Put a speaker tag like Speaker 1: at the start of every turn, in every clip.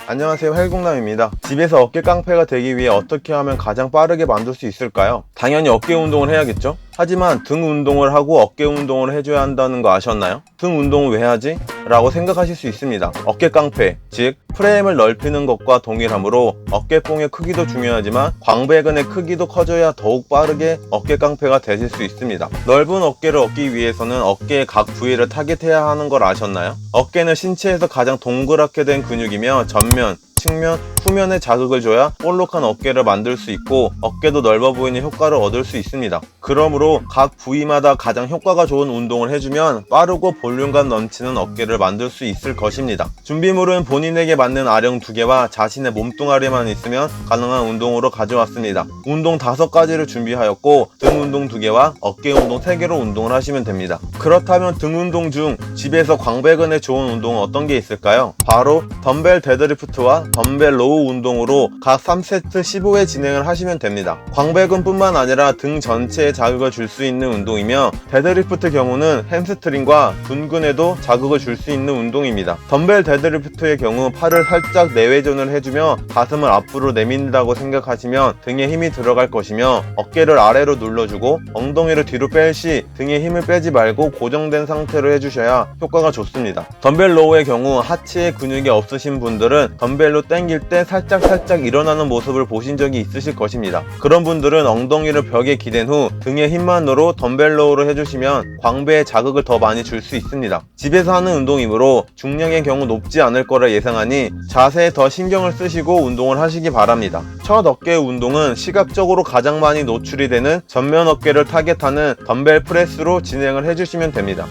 Speaker 1: 안녕하세요, 활공남입니다. 집에서 어깨 깡패가 되기 위해 어떻게 하면 가장 빠르게 만들 수 있을까요? 당연히 어깨 운동을 해야겠죠? 하지만 등 운동을 하고 어깨 운동을 해줘야 한다는 거 아셨나요? 등 운동을 왜 하지? 라고 생각하실 수 있습니다. 어깨 깡패, 즉 프레임을 넓히는 것과 동일하므로 어깨뽕의 크기도 중요하지만 광배근의 크기도 커져야 더욱 빠르게 어깨 깡패가 되실 수 있습니다. 넓은 어깨를 얻기 위해서는 어깨의 각 부위를 타겟해야 하는 걸 아셨나요? 어깨는 신체에서 가장 동그랗게 된 근육이며 전면, 측면, 후면에 자극을 줘야 볼록한 어깨를 만들 수 있고 어깨도 넓어 보이는 효과를 얻을 수 있습니다. 그러므로 각 부위마다 가장 효과가 좋은 운동을 해주면 빠르고 볼륨감 넘치는 어깨를 만들 수 있을 것입니다. 준비물은 본인에게 맞는 아령 2개와 자신의 몸뚱아리만 있으면 가능한 운동으로 가져왔습니다. 운동 5가지를 준비하였고 등 운동 2개와 어깨 운동 3개로 운동을 하시면 됩니다. 그렇다면 등 운동 중 집에서 광배근에 좋은 운동은 어떤 게 있을까요? 바로 덤벨 데드리프트와 덤벨 로우 운동으로 각 3세트 15회 진행을 하시면 됩니다. 광배근 뿐만 아니라 등 전체에 자극을 줄 수 있는 운동이며 데드리프트 경우는 햄스트링과 둔근에도 자극을 줄 수 있는 운동입니다. 덤벨 데드리프트의 경우 팔을 살짝 내외전을 해주며 가슴을 앞으로 내민다고 생각하시면 등에 힘이 들어갈 것이며 어깨를 아래로 눌러주고 엉덩이를 뒤로 뺄 시 등에 힘을 빼지 말고 고정된 상태로 해주셔야 효과가 좋습니다. 덤벨 로우의 경우 하체에 근육이 없으신 분들은 덤벨로 당길 때 살짝 일어나는 모습을 보신 적이 있으실 것입니다. 그런 분들은 엉덩이를 벽에 기댄 후 등의 힘만으로 덤벨 로우를 해주시면 광배에 자극을 더 많이 줄 수 있습니다. 집에서 하는 운동이므로 중량의 경우 높지 않을 거라 예상하니 자세에 더 신경을 쓰시고 운동을 하시기 바랍니다. 첫 어깨 운동은 시각적으로 가장 많이 노출이 되는 전면 어깨를 타겟하는 덤벨 프레스로 진행을 해주시면 됩니다.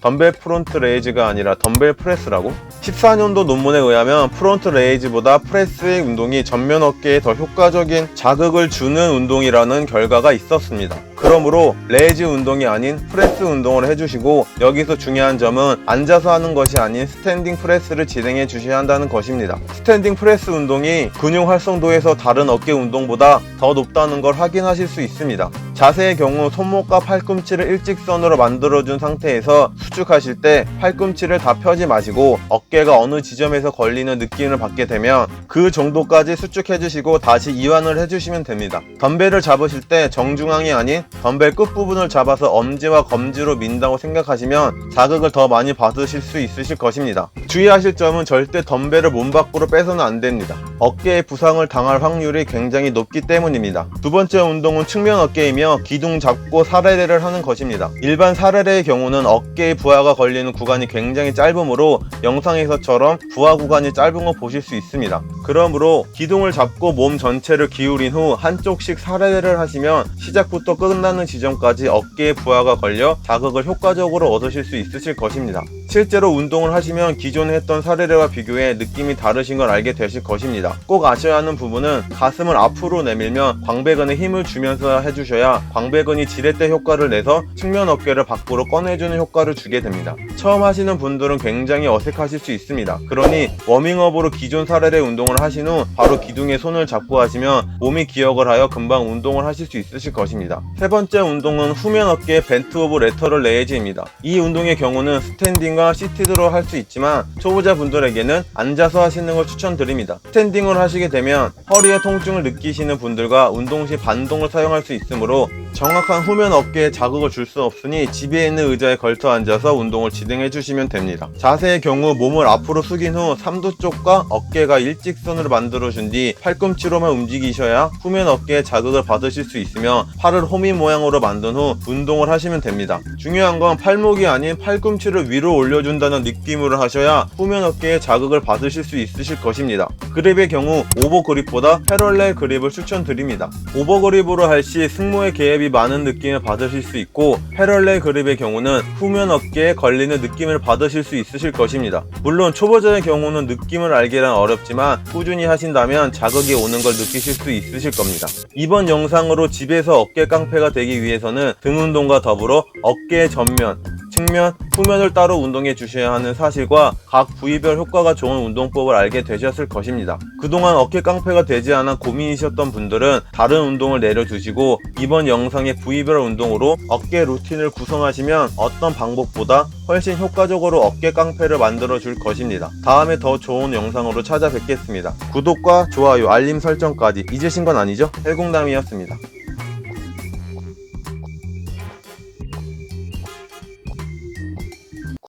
Speaker 1: 덤벨 프론트 레이즈가 아니라 덤벨 프레스라고? 14년도 논문에 의하면 프론트 레이즈보다 프레스의 운동이 전면 어깨에 더 효과적인 자극을 주는 운동이라는 결과가 있었습니다. 그러므로 레이즈 운동이 아닌 프레스 운동을 해주시고 여기서 중요한 점은 앉아서 하는 것이 아닌 스탠딩 프레스를 진행해 주셔야 한다는 것입니다. 스탠딩 프레스 운동이 근육 활성도에서 다른 어깨 운동보다 더 높다는 걸 확인하실 수 있습니다. 자세의 경우 손목과 팔꿈치를 일직선으로 만들어준 상태에서 수축하실 때 팔꿈치를 다 펴지 마시고 어깨가 어느 지점에서 걸리는 느낌을 받게 되면 그 정도까지 수축해주시고 다시 이완을 해주시면 됩니다. 덤벨을 잡으실 때 정중앙이 아닌 덤벨 끝부분을 잡아서 엄지와 검지로 민다고 생각하시면 자극을 더 많이 받으실 수 있으실 것입니다. 주의하실 점은 절대 덤벨을 몸 밖으로 빼서는 안 됩니다. 어깨에 부상을 당할 확률이 굉장히 높기 때문입니다. 두 번째 운동은 측면 어깨이며 기둥 잡고 사레레를 하는 것입니다. 일반 사레레의 경우는 어깨의 부하가 걸리는 구간이 굉장히 짧으므로 영상에서처럼 부하 구간이 짧은 거 보실 수 있습니다. 그러므로 기둥을 잡고 몸 전체를 기울인 후 한쪽씩 사레레를 하시면 시작부터 끝나는 지점까지 어깨의 부하가 걸려 자극을 효과적으로 얻으실 수 있으실 것입니다. 실제로 운동을 하시면 기존에 했던 사레레와 비교해 느낌이 다르신 걸 알게 되실 것입니다. 꼭 아셔야 하는 부분은 가슴을 앞으로 내밀면 광배근에 힘을 주면서 해주셔야 광배근이 지렛대 효과를 내서 측면 어깨를 밖으로 꺼내주는 효과를 주게 됩니다. 처음 하시는 분들은 굉장히 어색하실 수 있습니다. 그러니 워밍업으로 기존 사레레 운동을 하신 후 바로 기둥에 손을 잡고 하시면 몸이 기억을 하여 금방 운동을 하실 수 있으실 것입니다. 세 번째 운동은 후면 어깨 벤트 오브 레터럴 레이즈입니다. 이 운동의 경우는 스탠딩과 시티드로 할 수 있지만 초보자 분들에게는 앉아서 하시는 걸 추천드립니다. 스탠딩으로 하시게 되면 허리의 통증을 느끼시는 분들과 운동 시 반동을 사용할 수 있으므로 정확한 후면 어깨에 자극을 줄 수 없으니 집에 있는 의자에 걸터 앉아서 운동을 진행해 주시면 됩니다. 자세의 경우 몸을 앞으로 숙인 후 삼두 쪽과 어깨가 일직선으로 만들어준 뒤 팔꿈치로만 움직이셔야 후면 어깨에 자극을 받으실 수 있으며 팔을 호미 모양으로 만든 후 운동을 하시면 됩니다. 중요한 건 팔목이 아닌 팔꿈치를 위로 올려준다는 느낌으로 하셔야 후면 어깨에 자극을 받으실 수 있으실 것입니다. 그립의 경우 오버 그립보다 패럴렐 그립을 추천드립니다. 오버 그립으로 할 시 승모의 개입이 많은 느낌을 받으실 수 있고 패럴렐 그립의 경우는 후면 어깨에 걸리는 느낌을 받으실 수 있으실 것입니다. 물론 초보자의 경우는 느낌을 알기란 어렵지만 꾸준히 하신다면 자극이 오는 걸 느끼실 수 있으실 겁니다. 이번 영상으로 집에서 어깨 깡패가 되기 위해서는 등 운동과 더불어 어깨의 전면, 측면, 후면을 따로 운동해 주셔야 하는 사실과 각 부위별 효과가 좋은 운동법을 알게 되셨을 것입니다. 그동안 어깨 깡패가 되지 않아 고민이셨던 분들은 다른 운동을 내려두시고 이번 영상의 부위별 운동으로 어깨 루틴을 구성하시면 어떤 방법보다 훨씬 효과적으로 어깨 깡패를 만들어 줄 것입니다. 다음에 더 좋은 영상으로 찾아뵙겠습니다. 구독과 좋아요, 알림 설정까지 잊으신 건 아니죠? 헬궁남이었습니다.